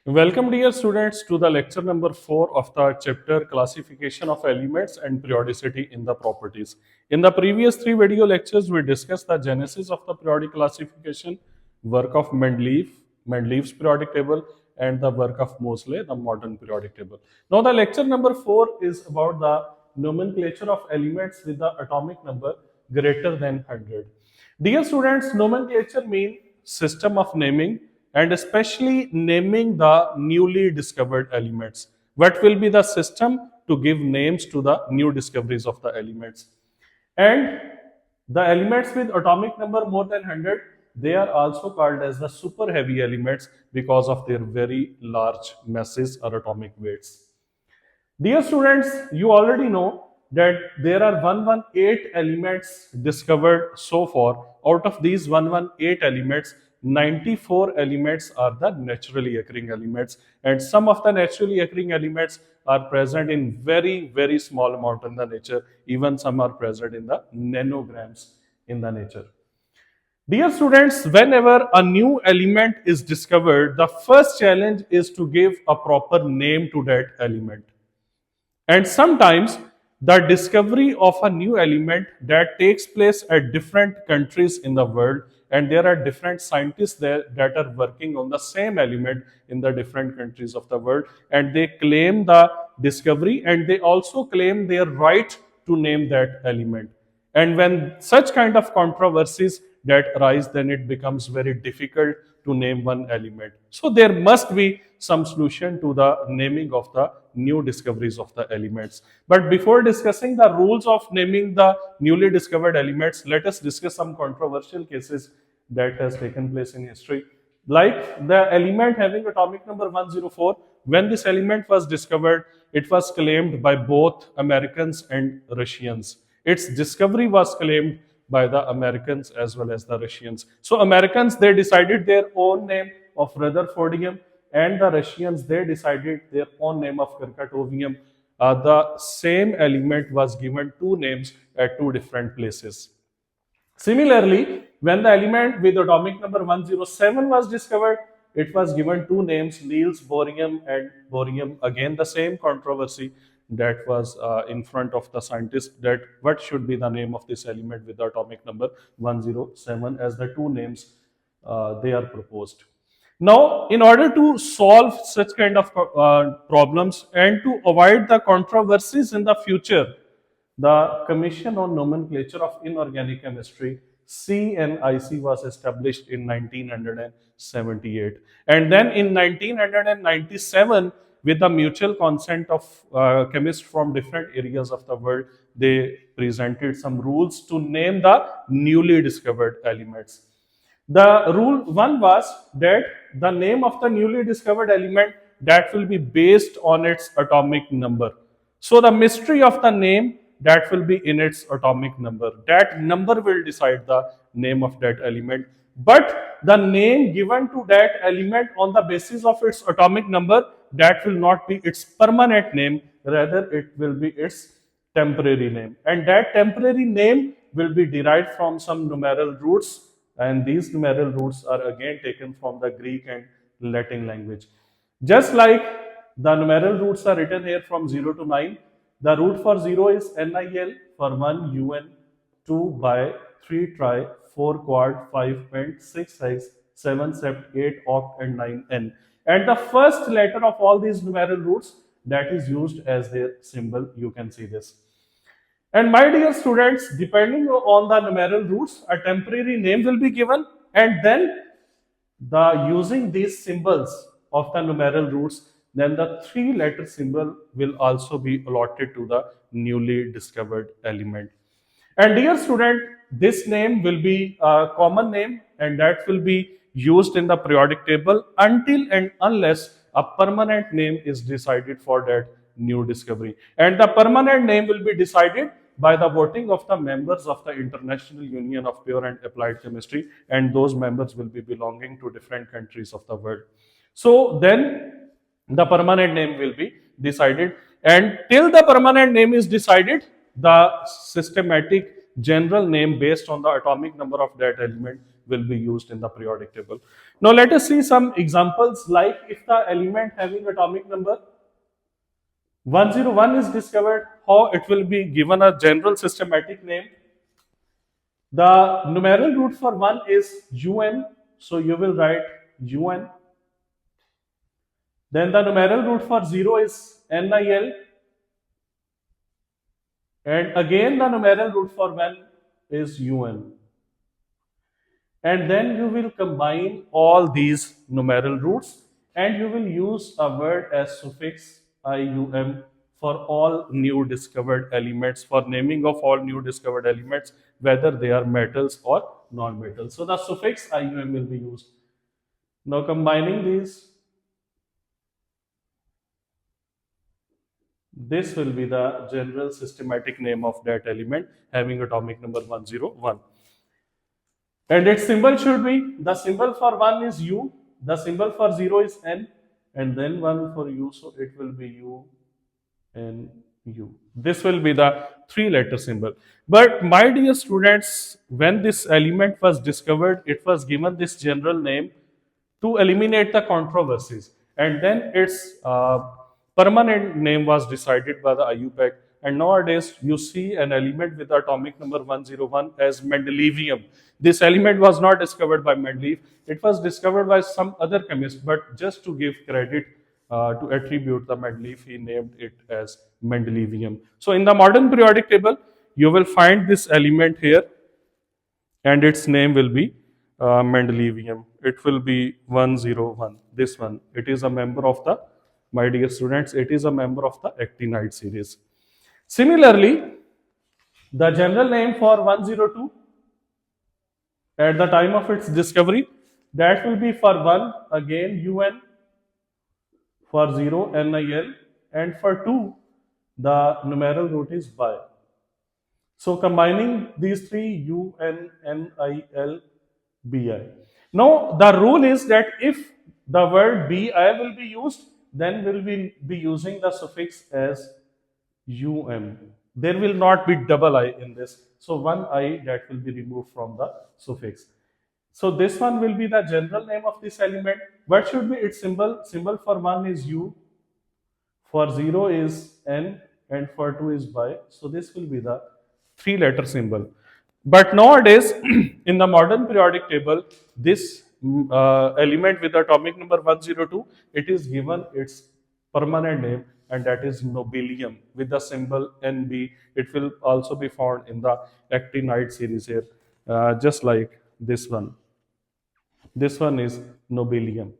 Welcome dear students to the lecture number 4 of the chapter classification of elements and periodicity in the properties. In the previous 3 video lectures we discussed the genesis of the periodic classification, work of Mendeleev's periodic table, and the work of Moseley, the modern periodic table. Now the lecture number 4 is about the nomenclature of elements with the atomic number greater than 100. Dear students, nomenclature means system of naming and especially naming the newly discovered elements. What will be the system to give names to the new discoveries of the elements? And the elements with atomic number more than 100, they are also called as the super heavy elements because of their very large masses or atomic weights. Dear students, you already know that there are 118 elements discovered so far. Out of these 118 elements, 94 elements are the naturally occurring elements, and some of the naturally occurring elements are present in very small amount in the nature. Even some are present in the nanograms in the nature. Dear students, whenever a new element is discovered, the first challenge is to give a proper name to that element. And sometimes the discovery of a new element that takes place at different countries in the world, and there are different scientists there that are working on the same element in the different countries of the world, and they claim the discovery and they also claim their right to name that element. And when such kind of controversies that arise, then it becomes very difficult to name one element. So there must be some solution to the naming of the new discoveries of the elements. But before discussing the rules of naming the newly discovered elements, let us discuss some controversial cases that has taken place in history. Like the element having atomic number 104, when this element was discovered, it was claimed by both Americans and Russians. Its discovery was claimed by the Americans as well as the Russians. So Americans, they decided their own name of Rutherfordium, and the Russians, they decided their own name of Krakatovium. The same element was given two names at two different places. Similarly, when the element with atomic number 107 was discovered, it was given two names, Niels Bohrium and Bohrium. Again, the same controversy that was in front of the scientists, that what should be the name of this element with the atomic number 107, as the two names they are proposed. Now, in order to solve such kind of problems and to avoid the controversies in the future, the Commission on Nomenclature of Inorganic Chemistry, CNIC, was established in 1978. And then in 1997, with the mutual consent of chemists from different areas of the world, they presented some rules to name the newly discovered elements. The rule one was that the name of the newly discovered element, that will be based on its atomic number. So the mystery of the name, that will be in its atomic number. That number will decide the name of that element. But the name given to that element on the basis of its atomic number, that will not be its permanent name, rather it will be its temporary name. And that temporary name will be derived from some numeral roots, and these numeral roots are again taken from the Greek and Latin language. Just like the numeral roots are written here from 0 to 9, the root for 0 is NIL, for 1 UN, 2 bi, 3 tri, 4 quad, 5 pent, 6 hex, 7 sept, 8 oct, and 9 n. And the first letter of all these numeral roots, that is used as their symbol. You can see this. And my dear students, depending on the numeral roots, a temporary name will be given, and then using these symbols of the numeral roots, then the three-letter symbol will also be allotted to the newly discovered element. And dear student, this name will be a common name, and that will be used in the periodic table until and unless a permanent name is decided for that new discovery. And the permanent name will be decided by the voting of the members of the International Union of Pure and Applied Chemistry, and those members will be belonging to different countries of the world. So then the permanent name will be decided, and till the permanent name is decided, the systematic general name based on the atomic number of that element will be used in the periodic table. Now let us see some examples, like if the element having atomic number 101 is discovered, how it will be given a general systematic name. The numeral root for 1 is UN, so you will write UN. Then the numeral root for 0 is NIL, and again the numeral root for 1 is UN. And then you will combine all these numeral roots and you will use a word as suffix IUM for all new discovered elements, for naming of all new discovered elements, whether they are metals or non-metals. So the suffix IUM will be used. Now combining these, this will be the general systematic name of that element having atomic number 101. And its symbol should be, the symbol for 1 is U, the symbol for 0 is N, and then 1 for U, so it will be U, N, U. This will be the 3-letter symbol. But my dear students, when this element was discovered, it was given this general name to eliminate the controversies. And then its permanent name was decided by the IUPAC. And nowadays, you see an element with atomic number 101 as Mendeleevium. This element was not discovered by Mendeleev. It was discovered by some other chemist, but just to give credit to attribute the Mendeleev, he named it as Mendeleevium. So in the modern periodic table, you will find this element here, and its name will be Mendeleevium. It will be 101. This one. It is a member of the, my dear students, it is a member of the actinide series. Similarly, the general name for 102 at the time of its discovery, that will be for 1 again UN, for 0 NIL, and for 2 the numeral root is bi. So combining these three, U, N, N, I, L, B, I. Now the rule is that if the word BI will be used, then we will be using the suffix as UM. There will not be double I in this. So one I that will be removed from the suffix. So this one will be the general name of this element. What should be its symbol? Symbol for 1 is U, for 0 is N, and for 2 is bi. So this will be the 3-letter symbol. But nowadays, in the modern periodic table, this element with atomic number 102, it is given its permanent name, and that is nobelium with the symbol NB. It will also be found in the actinide series here, just like this one. This one is nobelium.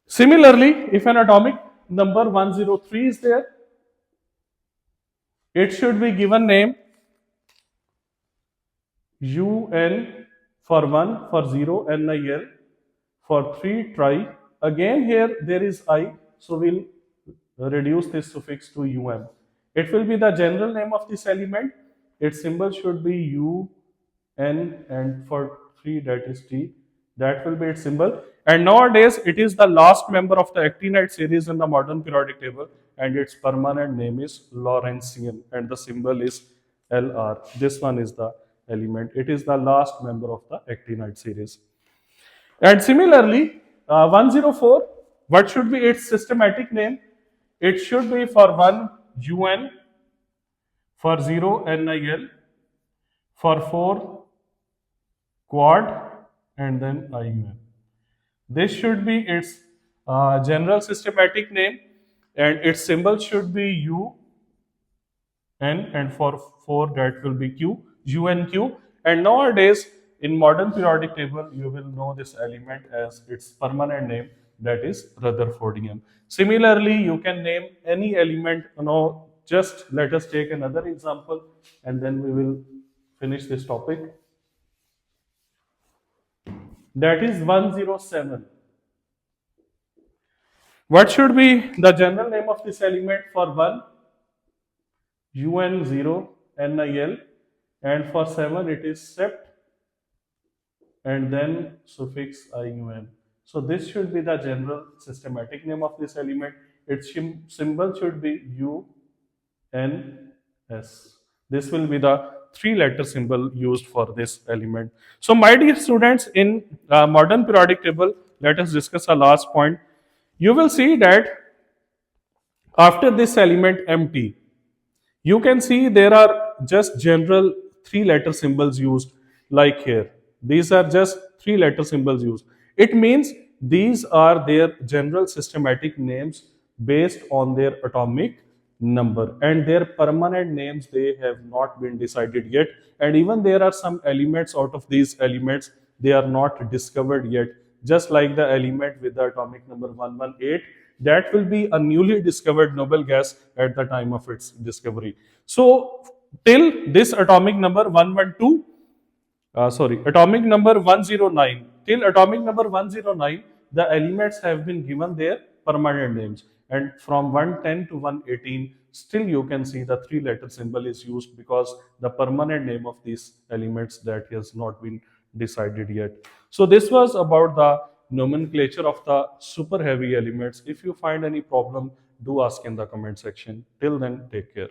Similarly, if an atomic number 103 is there, it should be given name UN for 1, for 0 NIL, for 3 tri. Again here there is I, so we'll reduce this suffix to UM. It will be the general name of this element. Its symbol should be U, N, and for 3 that is T. That will be its symbol. And nowadays it is the last member of the actinide series in the modern periodic table, and its permanent name is Lawrencian, and the symbol is LR. This one is the element. It is the last member of the actinide series. And similarly, 104, what should be its systematic name? It should be for 1 UN, for 0 NIL, for 4 quad, and then IUM. This should be its general systematic name, and its symbol should be U, N, and for 4 that will be Q, UNQ. And nowadays in modern periodic table you will know this element as its permanent name, that is Rutherfordium. Similarly, you can name any element. Just let us take another example and then we will finish this topic. That is 107. What should be the general name of this element? For 1, UN0 NIL, and for 7 it is sept, and then suffix IUN. So this should be the general systematic name of this element. Its symbol should be UNS. This will be the three-letter symbol used for this element. So my dear students, in modern periodic table, let us discuss a last point. You will see that after this element empty, you can see there are just general three-letter symbols used, like here. These are just three-letter symbols used. It means these are their general systematic names based on their atomic number, and their permanent names, they have not been decided yet. And even there are some elements out of these elements, they are not discovered yet, just like the element with the atomic number 118, that will be a newly discovered noble gas at the time of its discovery. So till this atomic number 112, atomic number 109, till atomic number 109, the elements have been given their permanent names. And from 110 to 118, still you can see the three-letter symbol is used, because the permanent name of these elements, that has not been decided yet. So this was about the nomenclature of the super heavy elements. If you find any problem, do ask in the comment section. Till then, take care.